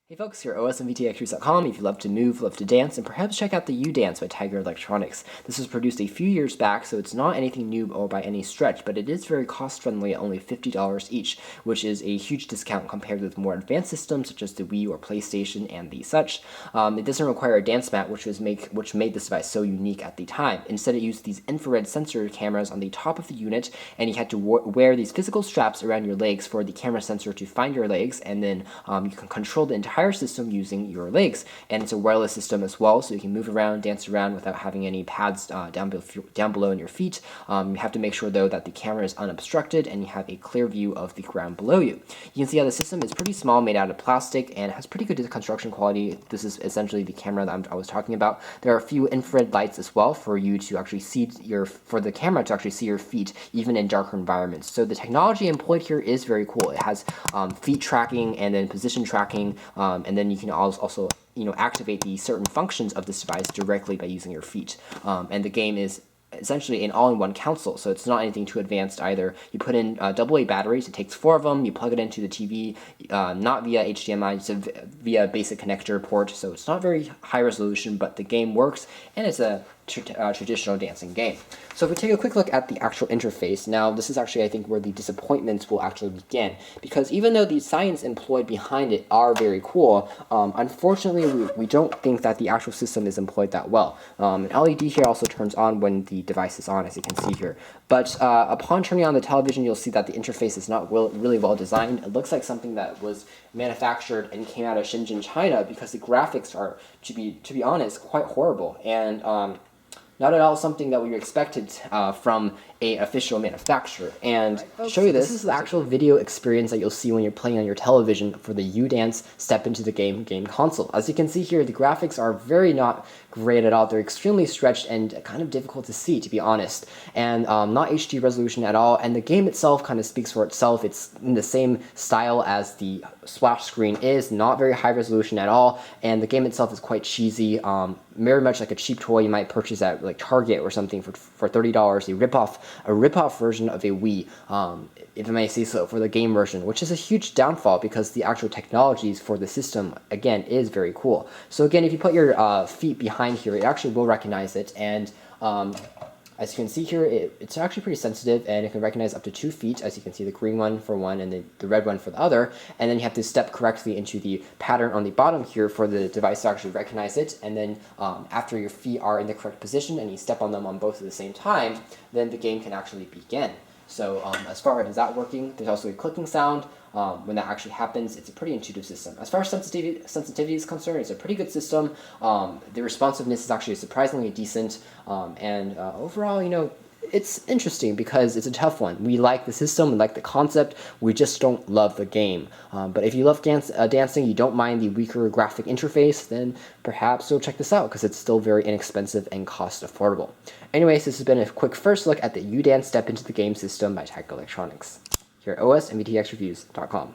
Hey folks, here at osmvtxtrees.com. If you love to move, love to dance, and perhaps check out the U Dance by Tiger Electronics. This was produced a few years back, so it's not anything new or by any stretch, but it is very cost-friendly at only $50 each, which is a huge discount compared with more advanced systems such as the Wii or PlayStation and the such. It doesn't require a dance mat, which made this device so unique at the time. Instead, it used these infrared sensor cameras on the top of the unit, and you had to wear these physical straps around your legs for the camera sensor to find your legs, and then you can control the entire system using your legs. And it's a wireless system as well, so you can move around, dance around without having any pads down below in your feet. You have to make sure though that the camera is unobstructed and you have a clear view of the ground below you. You can see how the system is pretty small, made out of plastic, and has pretty good construction quality. This is essentially the camera that I was talking about. There are a few infrared lights as well for you to actually for the camera to actually see your feet even in darker environments. So the technology employed here is very cool. It has feet tracking and then position tracking, and then you can also activate the certain functions of this device directly by using your feet. And the game is essentially an all-in-one console, so it's not anything too advanced either. You put in AA batteries, it takes 4 of them, you plug it into the TV, not via HDMI, it's via basic connector port, so it's not very high resolution, but the game works, and it's a traditional dancing game. So if we take a quick look at the actual interface, now this is actually I think where the disappointments will actually begin, because even though the science employed behind it are very cool, unfortunately we don't think that the actual system is employed that well. An LED here also turns on when the device is on, as you can see here. But upon turning on the television, you'll see that the interface is not really well designed. It looks like something that was manufactured and came out of Shenzhen, China, because the graphics are, to be honest, quite horrible, and not at all something that we expected from a official manufacturer. And to show you this is the actual video experience that you'll see when you're playing on your television for the U-Dance Step Into the Game console. As you can see here, the graphics are very not great at all. They're extremely stretched and kind of difficult to see, to be honest, and not HD resolution at all. And the game itself kind of speaks for itself. It's in the same style as the splash screen is, not very high resolution at all, and the game itself is quite cheesy, very much like a cheap toy you might purchase at like Target or something for $30, a rip-off version of a Wii, if I may say so, for the game version, which is a huge downfall because the actual technologies for the system, again, is very cool. So again, if you put your feet behind here, it actually will recognize it, and as you can see here, it's actually pretty sensitive, and it can recognize up to 2 feet, as you can see, the green one for one and the red one for the other, and then you have to step correctly into the pattern on the bottom here for the device to actually recognize it, and then after your feet are in the correct position and you step on them on both at the same time, then the game can actually begin. So as far as that working, there's also a clicking sound. When that actually happens, it's a pretty intuitive system. As far as sensitivity is concerned, it's a pretty good system. The responsiveness is actually surprisingly decent, and overall, it's interesting because it's a tough one. We like the system, we like the concept, we just don't love the game. But if you love dancing, you don't mind the weaker graphic interface, then perhaps you'll check this out because it's still very inexpensive and cost affordable. Anyways, this has been a quick first look at the U-Dance Step Into the Game system by Tiger Electronics here at osmvtxreviews.com.